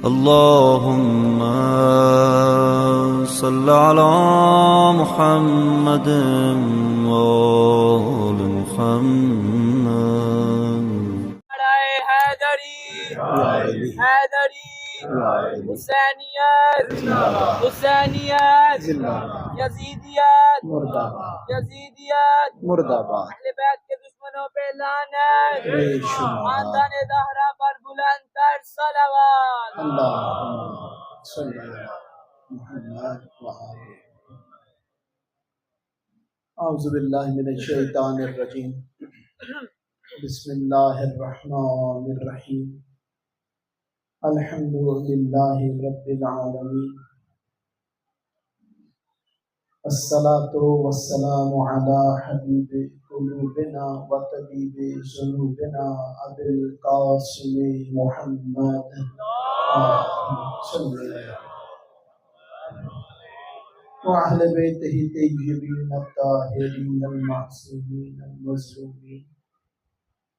अल्लाहुम्मा सल्लि अला मुहम्मद व आलि मुहम्मद। हैदरी हैदरी हुसैनियत हुसैनियत यजीदियत यजीदियत मुर्दाबाद। अहले बैत के दुश्मनों पे लानत, खानदान ज़हरा पर बुलंद तर सलावत। अल्लाहुम्मा सल्लि अला मुहम्मद व आलि। औज़ु बिल्लाहि मिनश शैतानिर रजीम। बिस्मिल्लाहिर रहमानिर रहीम। अल्हम्दुलिल्लाहि रब्बिल आलमीन। अस्सलातु वस्सलामु अला हबीबि कुलूबिना व तबीबि ज़ुनूबिना अबिल क़ासिम मुहम्मद व अहले बैतिही तय्यिबीन अत्ताहिरीन अल-मासूमीन अल-मज़लूमीन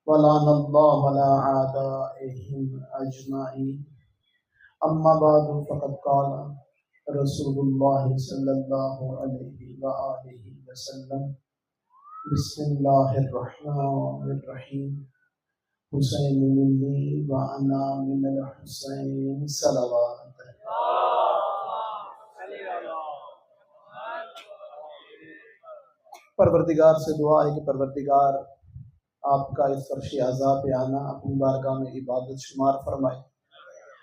व लानल्लाहु अला आदाइहिम अजमाईन। अम्मा बअदु फ़क़द क़ाल रसूलुल्लाह सल्लल्लाहु अलैहि व आलिहि वसल्लम बिस्मिल्लाहिर रहमानिर रहीम। हुसैन मिन्नी व अना मिनल हुसैन सलवात। परवरदिगार से दुआ है कि परवरदिगार आपका इस फर्श अज़ा पे आना अपनी बारगाह में इबादत शुमार फरमाए।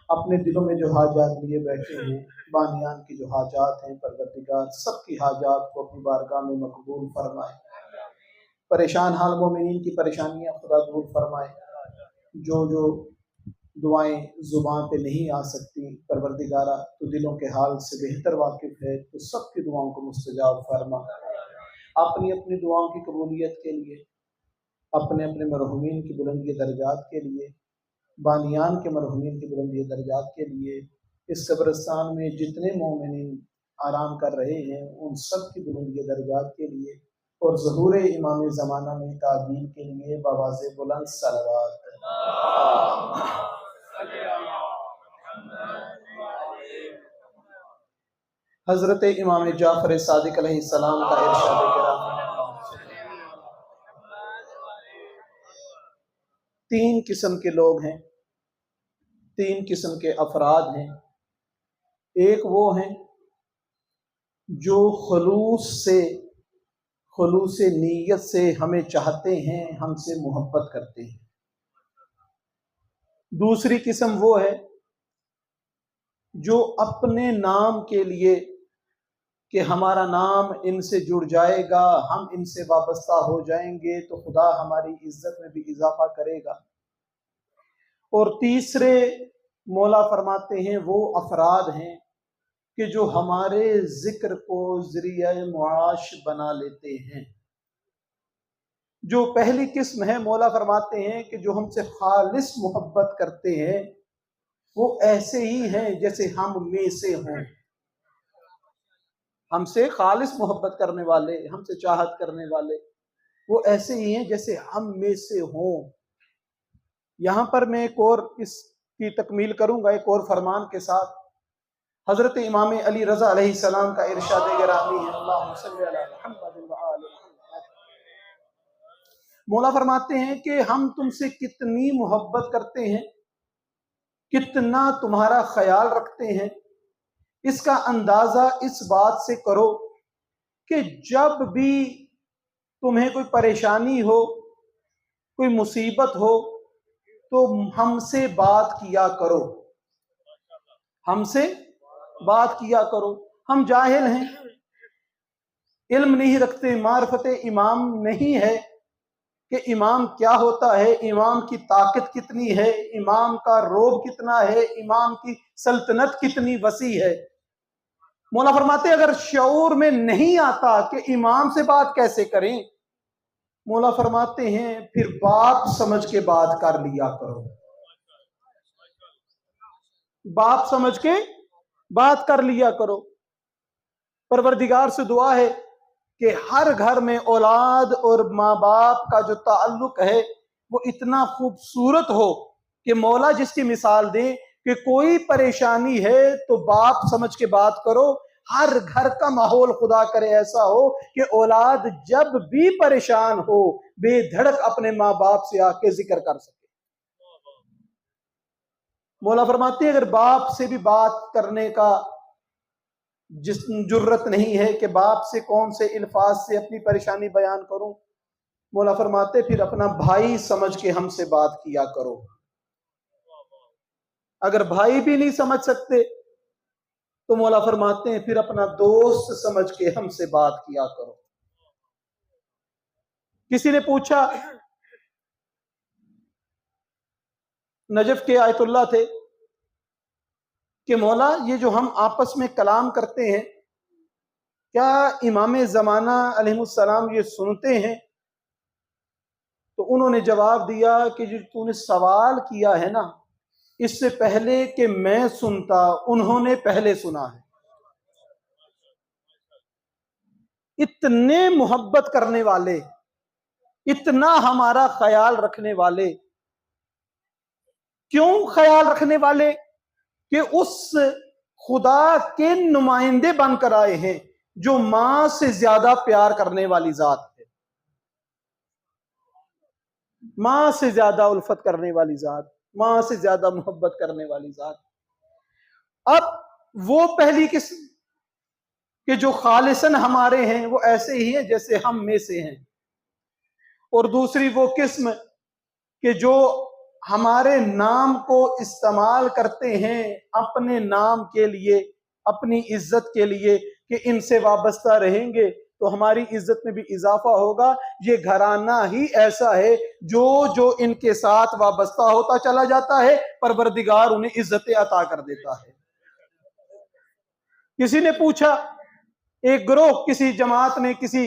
अपने दिलों में जो हाजात लिए बैठे हैं, बानियान की जो हाजात हैं, परवरदिगार सबकी हाजात को अपनी बारगाह में मकबूल फरमाए। परेशान हाल मोमिनीन की परेशानियां खुदा दूर फरमाए। जो दुआएं ज़ुबान पे नहीं आ सकती, परवरदिगारा तो दिलों के हाल से बेहतर वाकिफ़ है, तो सबकी दुआओं को मुस्तजाब फरमा। अपनी अपनी दुआओं की कबूलियत के लिए, अपने अपने मरहूमीन की बुलंदी दर्जात के लिए, बानियान के मरहूमीन की बुलंदी दर्जात के लिए, इस कब्रिस्तान में जितने मोमिनीन आराम कर रहे हैं उन सब की बुलंदी दर्जात के लिए, और ज़हूर इमाम ज़माना में ताबीन के लिए बवाज़े बुलंद सलवात। हज़रत इमाम जाफ़र सादिक अलैहिस्सलाम का इरशाद किराम, तीन किस्म के लोग हैं, तीन किस्म के अफराद हैं। एक वो हैं जो खुलूस नीयत से हमें चाहते हैं, हमसे मोहब्बत करते हैं। दूसरी किस्म वो है जो अपने नाम के लिए कि हमारा नाम इनसे जुड़ जाएगा, हम इनसे वाबस्ता हो जाएंगे तो खुदा हमारी इज्जत में भी इजाफा करेगा। और तीसरे मौला फरमाते हैं वो अफराद हैं कि जो हमारे जिक्र को ज़रिया मुआश बना लेते हैं। जो पहली किस्म है, मौला फरमाते हैं कि जो हमसे खालिस मोहब्बत करते हैं वो ऐसे ही हैं जैसे हम में से हों। हमसे खालिस मोहब्बत करने वाले, हमसे चाहत करने वाले, वो ऐसे ही हैं जैसे हम में से हों। यहाँ पर मैं एक और इसकी तकमील करूंगा एक और फरमान के साथ। हजरत इमाम अली रज़ा अलैहिस्सलाम का इरशाद गिरामी है, अल्लाहुम्मा सल्लि अला मुहम्मद व आलि मुहम्मद। मौला फरमाते हैं कि हम तुमसे कितनी मोहब्बत करते हैं, कितना तुम्हारा ख्याल रखते हैं, इसका अंदाजा इस बात से करो कि जब भी तुम्हें कोई परेशानी हो, कोई मुसीबत हो, तो हमसे बात किया करो, हमसे बात किया करो। हम जाहिल हैं, इल्म नहीं रखते, मार्फत इमाम नहीं है कि इमाम क्या होता है, इमाम की ताकत कितनी है, इमाम का रोब कितना है, इमाम की सल्तनत कितनी वसी है। मौला फरमाते अगर शऊर में नहीं आता कि इमाम से बात कैसे करें, मौला फरमाते हैं फिर बाप समझ के बात कर लिया करो, बाप समझ के बात कर लिया करो। परवरदिगार से दुआ है कि हर घर में औलाद और माँ बाप का जो ताल्लुक है वो इतना खूबसूरत हो कि मौला जिसकी मिसाल दे कि कोई परेशानी है तो बाप समझ के बात करो। हर घर का माहौल खुदा करे ऐसा हो कि औलाद जब भी परेशान हो बेधड़क अपने माँ बाप से आके जिक्र कर सके। मौला फरमाते हैं अगर बाप से भी बात करने का जिस जुर्रत नहीं है कि बाप से कौन से अल्फाज से अपनी परेशानी बयान करूं, मौला फरमाते फिर अपना भाई समझ के हमसे बात किया करो। अगर भाई भी नहीं समझ सकते तो मौला फरमाते हैं फिर अपना दोस्त समझ के हमसे बात किया करो। किसी ने पूछा, नजफ के आयतुल्लाह थे, कि मौला ये जो हम आपस में कलाम करते हैं क्या इमाम ज़माना अलैहिस्सलाम ये सुनते हैं? तो उन्होंने जवाब दिया कि जो तूने सवाल किया है ना, इससे पहले कि मैं सुनता उन्होंने पहले सुना है। इतने मोहब्बत करने वाले, इतना हमारा ख्याल रखने वाले। क्यों ख्याल रखने वाले? कि उस खुदा के नुमाइंदे बनकर आए हैं जो मां से ज्यादा प्यार करने वाली जात है, मां से ज्यादा उल्फत करने वाली जात, मां से ज्यादा मोहब्बत करने वाली जात। अब वो पहली किस्म कि जो खालिसन हमारे हैं वो ऐसे ही हैं जैसे हम में से हैं, और दूसरी वो किस्म कि जो हमारे नाम को इस्तेमाल करते हैं अपने नाम के लिए, अपनी इज्जत के लिए, कि इनसे वाबस्ता रहेंगे तो हमारी इज्जत में भी इजाफा होगा। ये घराना ही ऐसा है जो जो इनके साथ वाबस्ता होता चला जाता है परवरदिगार उन्हें इज्जतें अता कर देता है। किसी ने पूछा, एक ग्रोह किसी जमात ने, किसी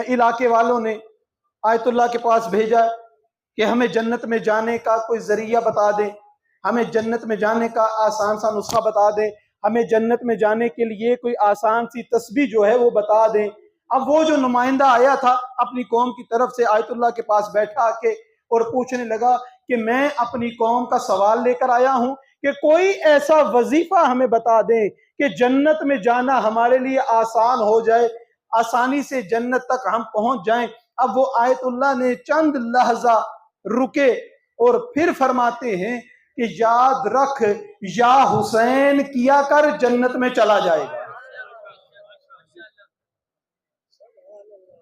इलाके वालों ने आयतुल्लाह के पास भेजा कि हमें जन्नत में जाने का कोई जरिया बता दें, हमें जन्नत में जाने का आसान सा नुस्खा बता दें, हमें जन्नत में जाने के लिए कोई आसान सी तस्बीह जो है वो बता दें। अब वो जो नुमाइंदा आया था अपनी कौम की तरफ से आयतुल्लाह के पास बैठा के और पूछने लगा कि मैं अपनी कौम का सवाल लेकर आया हूं कि कोई ऐसा वजीफा हमें बता दें कि जन्नत में जाना हमारे लिए आसान हो जाए, आसानी से जन्नत तक हम पहुंच जाएं। अब वो आयतुल्लाह ने चंद लहजा रुके और फिर फरमाते हैं कि याद रख, या हुसैन किया कर, जन्नत में चला जाएगा।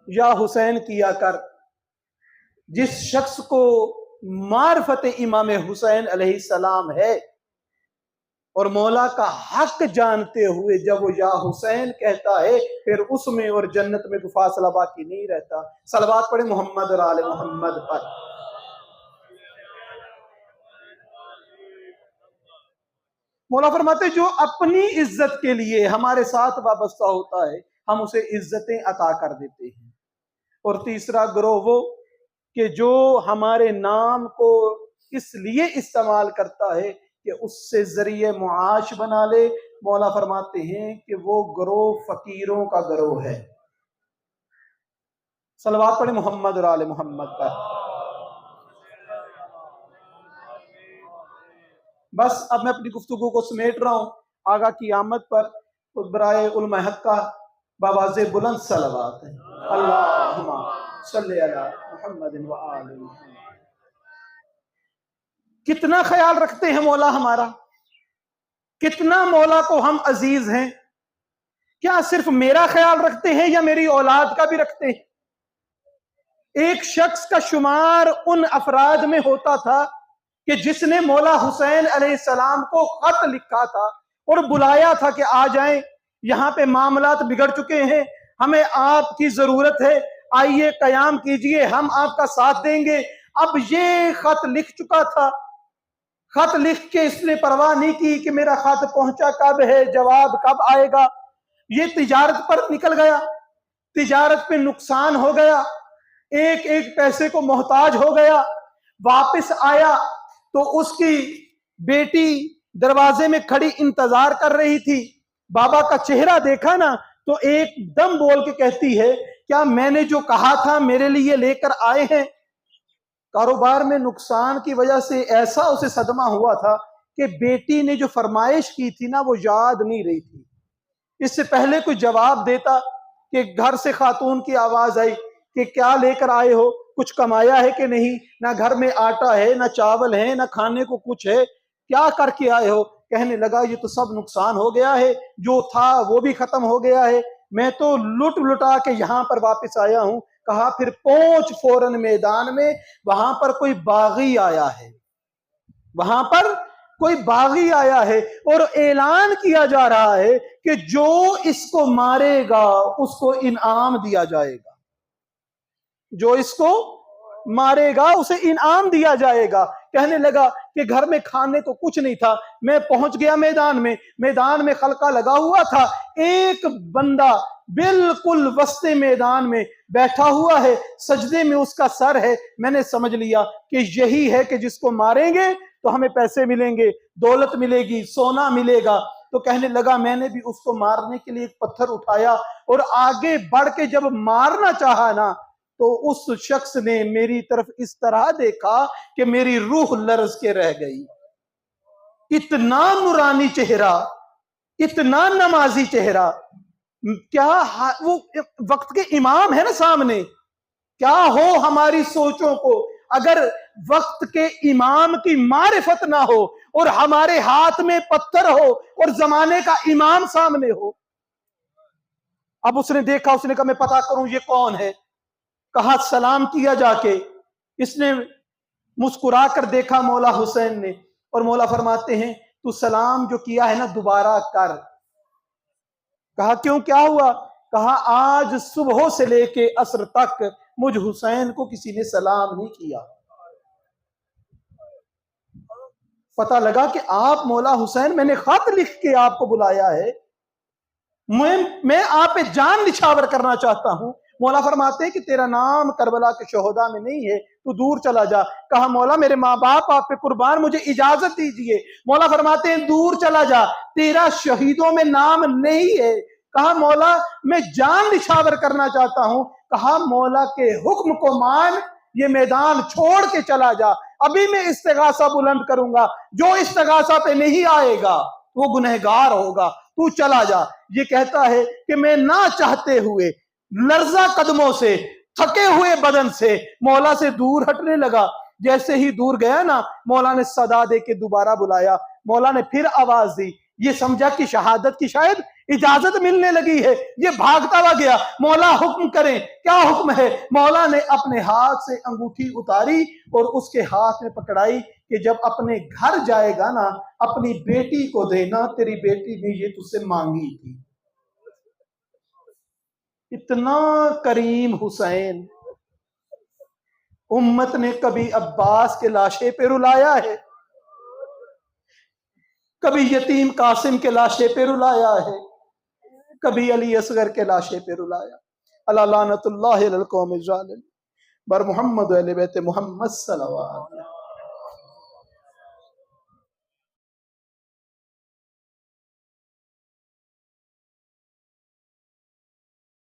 या हुसैन किया कर। जिस शख्स को मार्फत इमाम हुसैन अलैहिस्सलाम है और मौला का हक जानते हुए जब वो या हुसैन कहता है फिर उसमें और जन्नत में कोई फासला बाकी नहीं रहता। सलवात पढ़े मोहम्मद और आले मोहम्मद पर। मौला फरमाते जो अपनी इज्जत के लिए हमारे साथ वाबस्ता होता है हम उसे इज्जतें अता कर देते हैं। और तीसरा गिरोह वो कि जो हमारे नाम को इसलिए इस्तेमाल करता है कि उससे जरिए मुआश बना ले। मौला फरमाते हैं कि वो गिरोह फकीरों का गिरोह है। सलवात पढ़े मोहम्मद और आले मोहम्मद पर। बस अब मैं अपनी गुफ्तगू को समेट रहा हूँ। आगा की आमद पर बराए उलमा हक्का बावाज़े बुलंद सलवात है। अल्लाहुम्मा सल्ली अला मुहम्मद व आले मुहम्मद। कितना ख्याल रखते हैं मौला हमारा, कितना मौला को हम अजीज हैं। क्या सिर्फ मेरा ख्याल रखते हैं या मेरी औलाद का भी रखते हैं? एक शख्स का शुमार उन अफराद में होता था कि जिसने मौला हुसैन अलैहिस्सलाम को खत लिखा था और बुलाया था कि आ जाएं, यहाँ पे मामलात बिगड़ चुके हैं, हमें आपकी जरूरत है, आइए कयाम कीजिए, हम आपका साथ देंगे। अब ये खत लिख चुका था। खत लिख के इसने परवाह नहीं की कि मेरा खत पहुंचा कब है, जवाब कब आएगा। ये तिजारत पर निकल गया, तिजारत पे नुकसान हो गया, एक एक पैसे को मोहताज हो गया। वापस आया तो उसकी बेटी दरवाजे में खड़ी इंतजार कर रही थी। बाबा का चेहरा देखा ना तो एकदम बोल के कहती है, क्या मैंने जो कहा था मेरे लिए लेकर आए हैं? कारोबार में नुकसान की वजह से ऐसा उसे सदमा हुआ था कि बेटी ने जो फरमाइश की थी ना वो याद नहीं रही थी। इससे पहले कोई जवाब देता कि घर से खातून की आवाज आई कि क्या लेकर आए हो, कुछ कमाया है कि नहीं, ना घर में आटा है, ना चावल है, ना खाने को कुछ है, क्या करके आए हो। कहने लगा ये तो सब नुकसान हो गया है, जो था वो भी खत्म हो गया है, मैं तो लुट लुटा के यहाँ पर वापस आया हूँ। कहा फिर पहुंच फौरन मैदान में, वहां पर कोई बागी आया है, वहां पर कोई बागी आया है और ऐलान किया जा रहा है कि जो इसको मारेगा उसको इनाम दिया जाएगा, जो इसको मारेगा उसे इनाम दिया जाएगा। कहने लगा कि घर में खाने को कुछ नहीं था, मैं पहुंच गया मैदान में खलका लगा हुआ था, एक बंदा बिल्कुल वस्ते मैदान में बैठा हुआ है, सजदे में उसका सर है। मैंने समझ लिया कि यही है कि जिसको मारेंगे तो हमें पैसे मिलेंगे, दौलत मिलेगी, सोना मिलेगा। तो कहने लगा मैंने भी उसको मारने के लिए एक पत्थर उठाया और आगे बढ़ के जब मारना चाहा ना, तो उस शख्स ने मेरी तरफ इस तरह देखा कि मेरी रूह लर्ज के रह गई। इतना नूरानी चेहरा, इतना नमाजी चेहरा, क्या वो वक्त के इमाम है ना सामने, क्या हो हमारी सोचों को अगर वक्त के इमाम की मारिफत ना हो और हमारे हाथ में पत्थर हो और जमाने का इमाम सामने हो। अब उसने देखा, उसने कहा मैं पता करूं ये कौन है। कहा सलाम किया जाके, इसने मुस्कुरा कर देखा मौला हुसैन ने, और मौला फरमाते हैं तू सलाम जो किया है ना दोबारा कर। कहा क्यों, क्या हुआ। कहा आज सुबह से लेके असर तक मुझ हुसैन को किसी ने सलाम नहीं किया। पता लगा कि आप मौला हुसैन, मैंने खत लिख के आपको बुलाया है, मैं आप पे जान निछावर करना चाहता हूं। मौला फरमाते हैं कि तेरा नाम करबला के शोहदा में नहीं है, तू दूर चला जा। कहा मौला मेरे माँ बाप आप पे कुर्बान, मुझे इजाजत दीजिए। मौला फरमाते हैं दूर चला जा, तेरा शहीदों में नाम नहीं है। कहा मौला मैं जान निछावर करना चाहता हूं। कहा मौला के हुक्म को मान, ये मैदान छोड़ के चला जा, अभी मैं इस्तिगासा बुलंद करूंगा, जो इस्तिगासा पे नहीं आएगा वो गुनहगार होगा, तू चला जा। ये कहता है कि मैं ना चाहते हुए लर्जा कदमों से, थके हुए बदन से मौला से दूर हटने लगा। जैसे ही दूर गया ना, मौला ने सदा दे के दोबारा बुलाया। मौला ने फिर आवाज दी, ये समझा कि शहादत की शायद इजाजत मिलने लगी है, ये भागता हुआ गया। मौला हुक्म करें, क्या हुक्म है। मौला ने अपने हाथ से अंगूठी उतारी और उसके हाथ में पकड़ाई कि जब अपने घर जाएगा ना, अपनी बेटी को देना, तेरी बेटी ने ये तुझसे मांगी थी। इतना करीम हुसैन, उम्मत ने कभी अब्बास के लाशे पे रुलाया है, कभी यतीम कासिम के लाशे पे रुलाया है, कभी अली असगर के लाशे पे रुलाया। अल्लाह लानतुल्लाहि अलल कौमिज़ ज़ालिम बर मोहम्मद व अहले बैत मोहम्मद सल्लल्लाहु अलैहि वसल्लम।